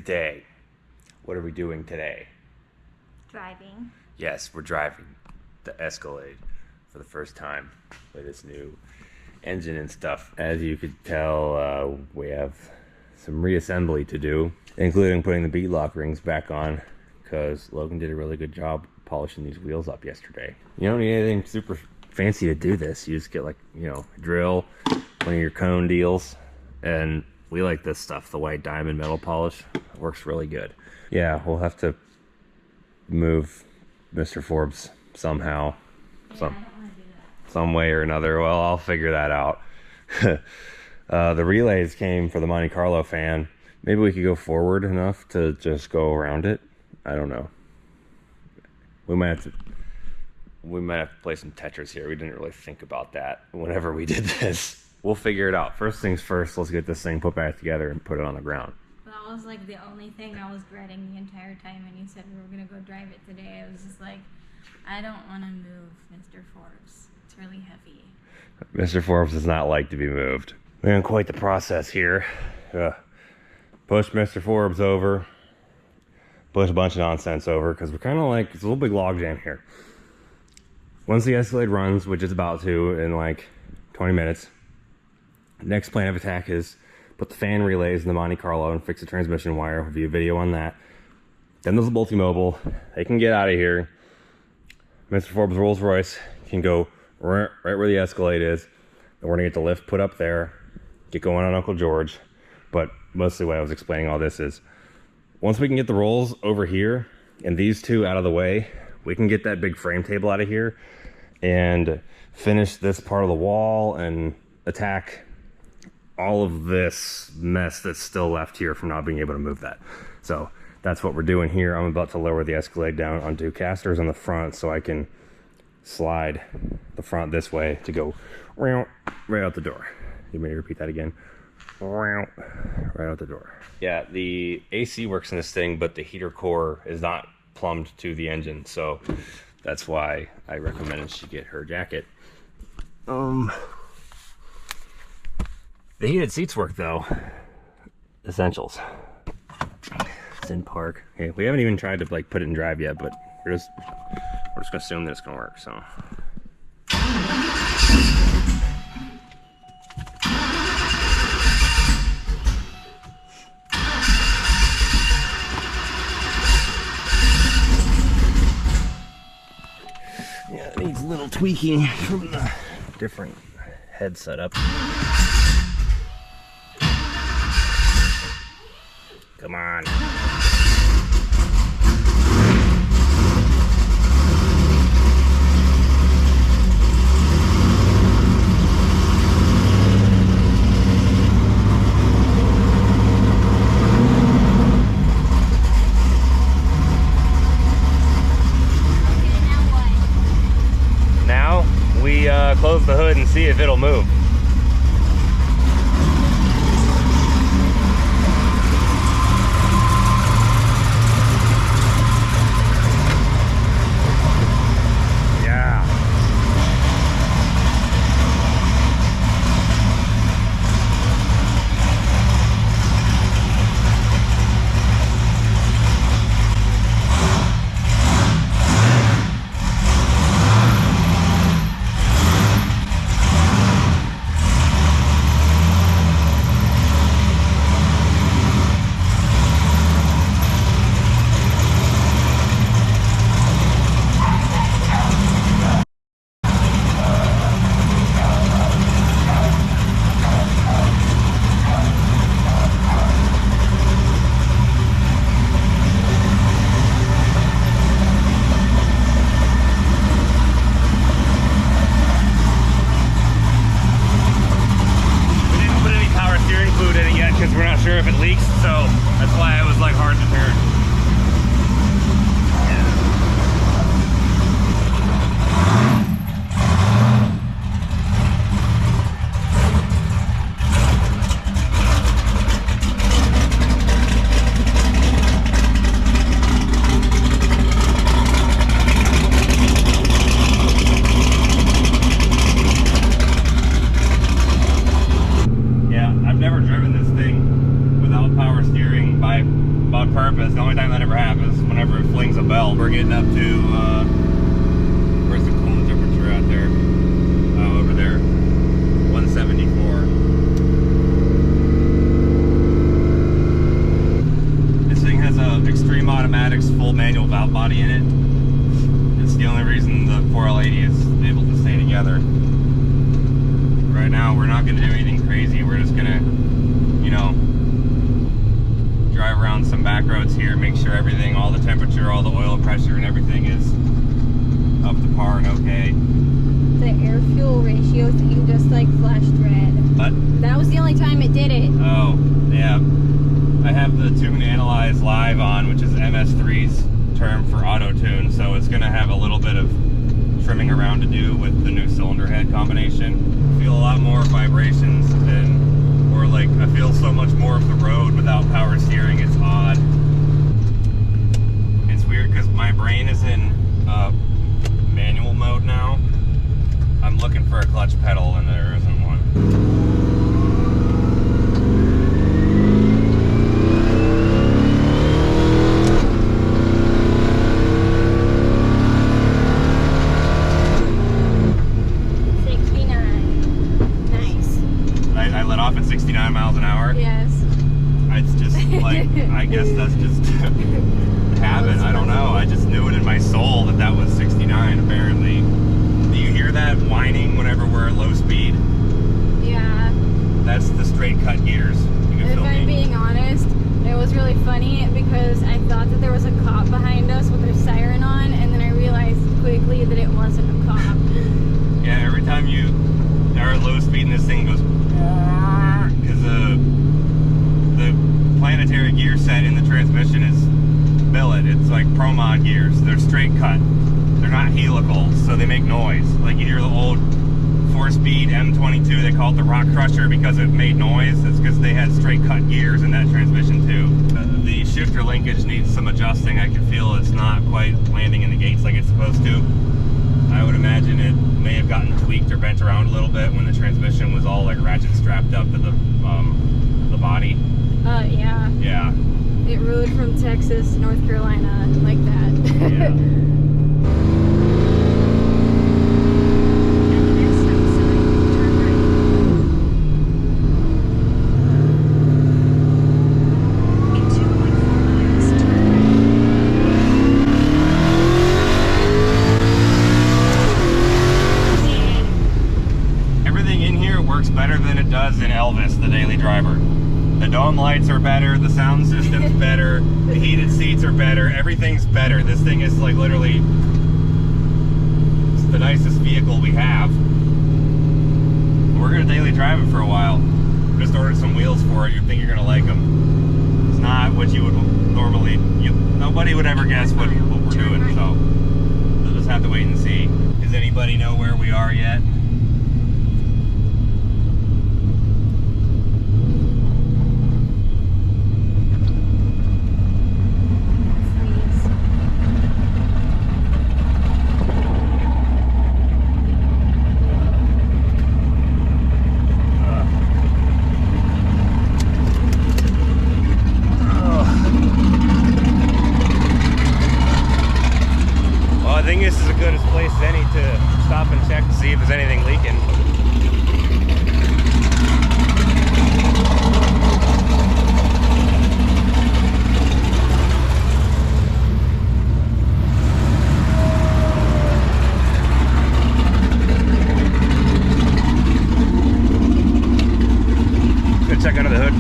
today. What are we doing today? Driving. Yes, we're driving the Escalade for the first time with this new engine and stuff. As you could tell, we have some reassembly to do, including putting the bead lock rings back on, because Logan did a really good job polishing these wheels up yesterday. You don't need anything super fancy to do this. You just get, like, you know, a drill, one of your cone deals, and we like this stuff, the white diamond metal polish. It works really good. Yeah, we'll have to move Mr. Forbes somehow, some way or another. Well, I'll figure that out. The relays came for the Monte Carlo fan. Maybe we could go forward enough to just go around it. I don't know. We might have to play some Tetris here. We didn't really think about that whenever we did this. We'll figure it out. First things first, let's get this thing put back together and put it on the ground. That was like the only thing I was dreading the entire time when you said we were going to go drive it today. I was just like, I don't want to move Mr. Forbes. It's really heavy. Mr. Forbes does not like to be moved. We're in quite the process here. Push Mr. Forbes over. Push a bunch of nonsense over, because we're kind of like, it's a little big log jam here. Once the Escalade runs, which it's about to in like 20 minutes, next plan of attack is put the fan relays in the Monte Carlo and fix the transmission wire. We'll view a video on that. Then there's a multimobile. They can get out of here. Mr. Forbes' Rolls Royce can go right where the Escalade is. And we're gonna get the lift put up there, get going on Uncle George. But mostly what I was explaining all this is, once we can get the rolls over here and these two out of the way, we can get that big frame table out of here and finish this part of the wall and attack all of this mess that's still left here from not being able to move that. So that's what we're doing here. I'm about to lower the Escalade down on two casters on the front so I can slide the front this way to go right out the door. You may repeat that again. Right out the door. Yeah, the AC works in this thing, but the heater core is not plumbed to the engine, so that's why I recommended she get her jacket. The heated seats work though. Essentials. It's in park. Okay, we haven't even tried to like put it in drive yet, but we're just gonna assume that it's gonna work. So. Yeah, it needs a little tweaking from the different head setup. Come on. Now we close the hood and see if it'll move. full manual valve body in it. It's the only reason the 4L80 is able to stay together. Right now, we're not going to do anything crazy. We're just going to, you know, drive around some back roads here, make sure everything, all the temperature, all the oil pressure and everything is up to par and okay. The air-fuel ratio thing just like flashed red. But that was the only time it did it. Oh, yeah. I have the Tune Analyze Live on, which is MS3's term for auto-tune, so it's going to have a little bit of trimming around to do with the new cylinder head combination. I feel a lot more vibrations than, or like, I feel so much more of the road without power steering. It's odd. It's weird because my brain is in manual mode now. I'm looking for a clutch pedal and there isn't one. I let off at 69 miles an hour. Yes. It's just like, I guess that's just habit. I don't know. I just knew it in my soul that that was 69 apparently. Do you hear that whining whenever we're at low speed? Yeah. That's the straight cut gears. You can If feel I'm me. being honest, it was really funny because I thought that there was a cop behind us with their siren on, and then I realized quickly that it wasn't a cop. Yeah, every time you are at low speed and this thing goes, because the planetary gear set in the transmission is billet. It's like Pro Mod gears. They're straight cut. They're not helical, so they make noise. Like you hear the old 4-speed M22, they call it the Rock Crusher because it made noise. It's because they had straight cut gears in that transmission too. The shifter linkage needs some adjusting. I can feel it's not quite landing in the gates like it's supposed to. I would imagine it may have gotten tweaked or bent around a little bit when the transmission was all like ratchet strapped up to the body. Yeah. Yeah. It rode from Texas to North Carolina like that. Yeah. Everything in here works better than it does in Elvis, the daily driver. The dome lights are better, the sound system's better, the heated seats are better, everything's better. This thing is like literally it's the nicest vehicle we have. We're gonna daily drive it for a while. Just ordered some wheels for it, you think you're gonna like them. It's not what you would normally, nobody would ever guess what we're doing, so we'll just have to wait and see. Does anybody know where we are yet? I think this is as good a place as any to stop and check to see if there's anything leaking. Gonna check under the hood.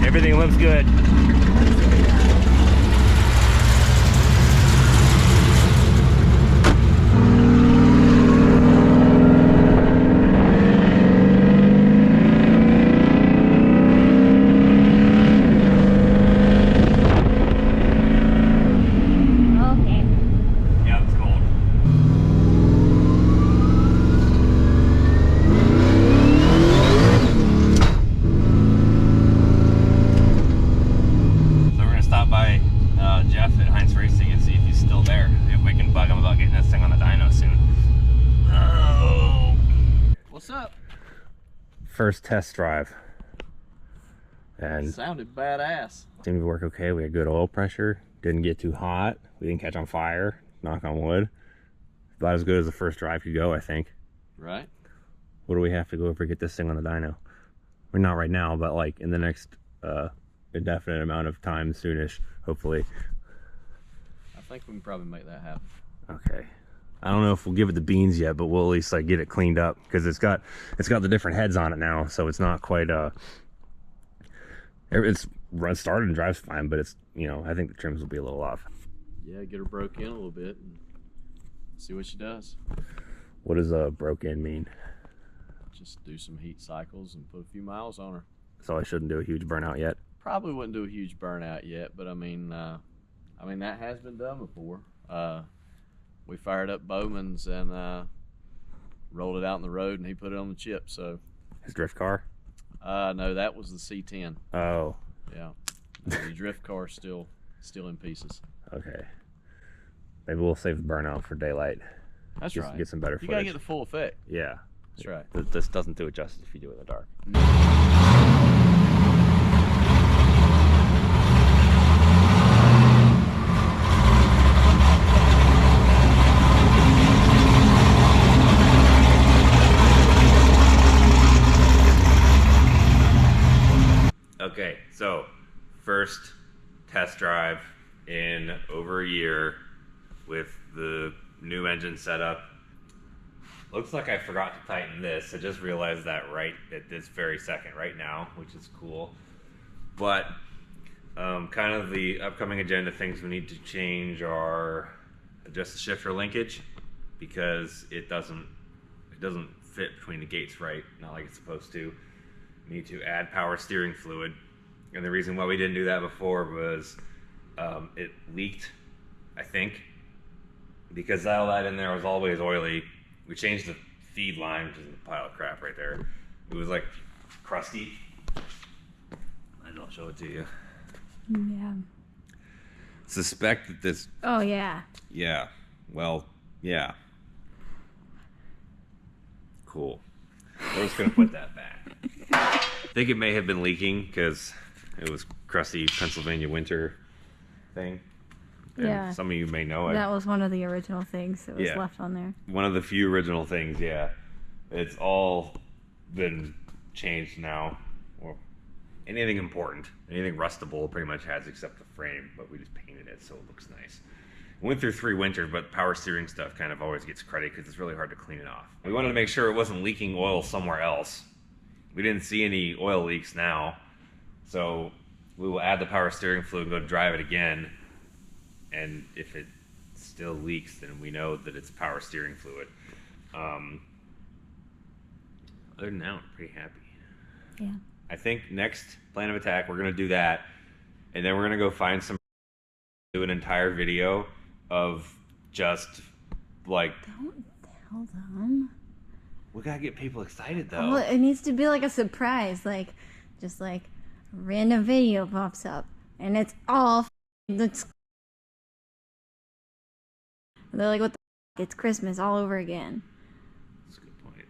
Everything looks good. Okay. Yeah, it's cold. first test drive. And sounded badass. seemed to work okay. We had good oil pressure. Didn't get too hot. We didn't catch on fire. Knock on wood. About as good as the first drive could go, I think. Right. What do we have to go over to get this thing on the dyno? Well, not right now, but like in the next indefinite amount of time, soonish, hopefully. I think we can probably make that happen. Okay. I don't know if we'll give it the beans yet, but we'll at least like get it cleaned up because it's got the different heads on it now, so it's not quite it's run started and drives fine, but it's, you know, I think the trims will be a little off. Yeah, get her broke in a little bit and see what she does. What does broke in mean? Just do some heat cycles and put a few miles on her. So I shouldn't do a huge burnout yet. Probably wouldn't do a huge burnout yet, but I mean that has been done before. We fired up Bowman's and rolled it out in the road, and he put it on the chip. So His drift car? no, that was the C10. Oh, Yeah, the drift car's still in pieces. okay. Maybe we'll save the burnout for daylight. That's Just right. get some better You footage. gotta get the full effect. Yeah. That's right. This doesn't do it justice if you do it in the dark. Okay, so first test drive in over a year with the new engine setup. Looks like I forgot to tighten this. I just realized that right at this very second right now, which is cool. But kind of the upcoming agenda things we need to change are adjust the shifter linkage because it doesn't fit between the gates right, not like it's supposed to. We need to add power steering fluid, and the reason why we didn't do that before was it leaked, I think, because all that in there was always oily. We changed the feed line, which is a pile of crap right there. It was like crusty. I'll show it to you. Yeah. Suspect that this. Oh yeah. Yeah. Well, yeah. Cool. We're just gonna put that back. I think it may have been leaking because it was crusty Pennsylvania winter thing. And Yeah. some of you may know it. That was one of the original things that was Yeah. left on there. One of the few original things, yeah. It's all been changed now. Or anything important, anything rustable pretty much has except the frame, but we just painted it so it looks nice. We went through 3 winters, but power steering stuff kind of always gets credit because it's really hard to clean it off. We wanted to make sure it wasn't leaking oil somewhere else. We didn't see any oil leaks now, so we will add the power steering fluid and go drive it again. And if it still leaks, then we know that it's power steering fluid. Other than that, I'm pretty happy. Yeah. I think next plan of attack, we're gonna do that, and then we're gonna go find some, do an entire video of just like. Don't tell them. We gotta get people excited though. Well, it needs to be like a surprise, just like a random video pops up, and it's all that's. They're like, "What the? It's Christmas all over again." That's a good point.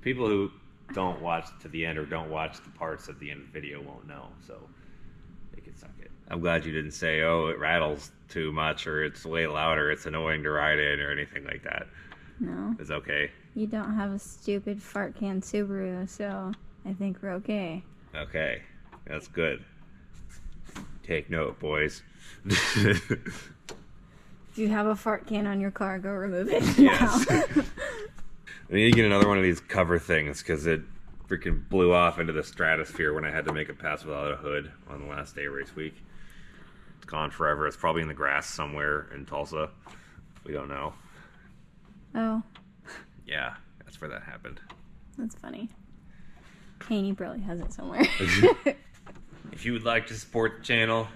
People who don't watch to the end or don't watch the parts at the end of the video won't know, so they can suck it. I'm glad you didn't say, "Oh, it rattles too much," or "It's way louder, it's annoying to ride in," or anything like that. No. It's okay. You don't have a stupid fart can Subaru, so I think we're okay. Okay, that's good. Take note, boys. If you have a fart can on your car, go remove it Yes. now. I need to get another one of these cover things because it freaking blew off into the stratosphere when I had to make it pass without a hood on the last day of race week. It's gone forever. It's probably in the grass somewhere in Tulsa. We don't know. Oh, Yeah, that's where that happened. that's funny. Haney probably has it somewhere. If you would like to support the channel,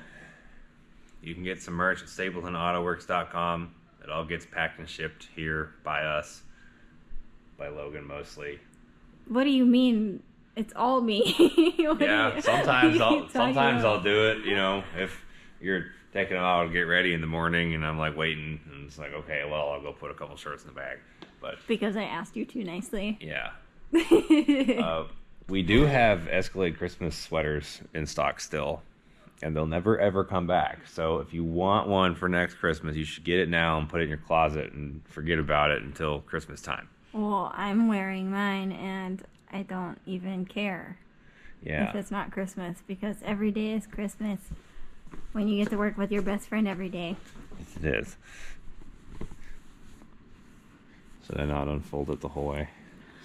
you can get some merch at StabletonAutoworks.com. It all gets packed and shipped here by us, by Logan mostly. What do you mean? It's all me. Yeah, sometimes I'll do it. You know, if you're taking it out to get ready in the morning, and I'm like waiting, and it's like, okay, well, I'll go put a couple shirts in the bag. But because I asked you too nicely. yeah, We do have Escalade Christmas sweaters in stock still, and they'll never ever come back. So if you want one for next Christmas, you should get it now and put it in your closet and forget about it until Christmas time. Well, I'm wearing mine and I don't even care if it's not Christmas, because every day is Christmas when you get to work with your best friend every day. Yes, it is. So then not unfold it the whole way,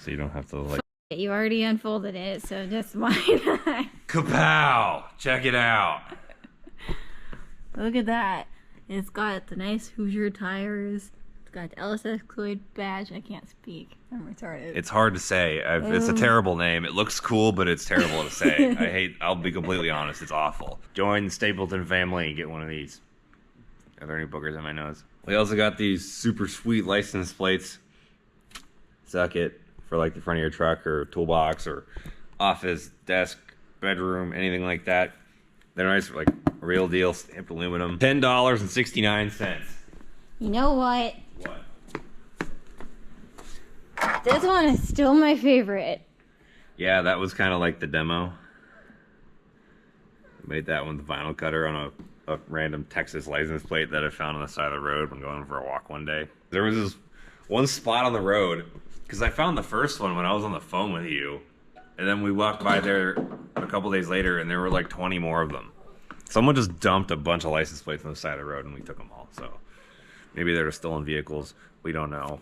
so you don't have to like. You already unfolded it, so just why not? Kapow! Check it out. Look at that. It's got the nice Hoosier tires. It's got the LSXcalade badge. I can't speak. I'm retarded. It's hard to say. It's a terrible name. It looks cool, but it's terrible to say. I'll be completely honest. It's awful. Join the Stapleton family and get one of these. Are there any boogers on my nose? We also got these super sweet license plates. Suck it. For like the front of your truck or toolbox or office, desk, bedroom, anything like that. They're nice, like real deal, stamped aluminum. $10.69. You know what? What? This one is still my favorite. Yeah, that was kind of like the demo. Made that one with the vinyl cutter on a random Texas license plate that I found on the side of the road when going for a walk one day. There was this one spot on the road, because I found the first one when I was on the phone with you, and then we walked by there a couple days later, and there were like 20 more of them. Someone just dumped a bunch of license plates on the side of the road, and we took them all. So maybe they're stolen vehicles. We don't know.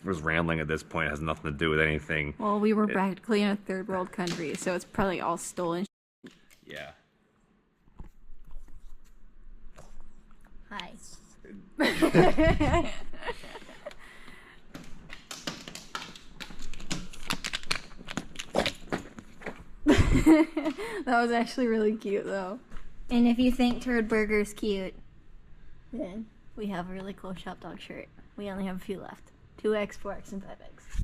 It was rambling at this point. It has nothing to do with anything. Well, we were practically in a third world country, so it's probably all stolen. Yeah. Hi. That was actually really cute, though. And if you think Turd Burger's cute, then we have a really cool Shop Dog shirt. We only have a few left. 2X, 4X, and 5X.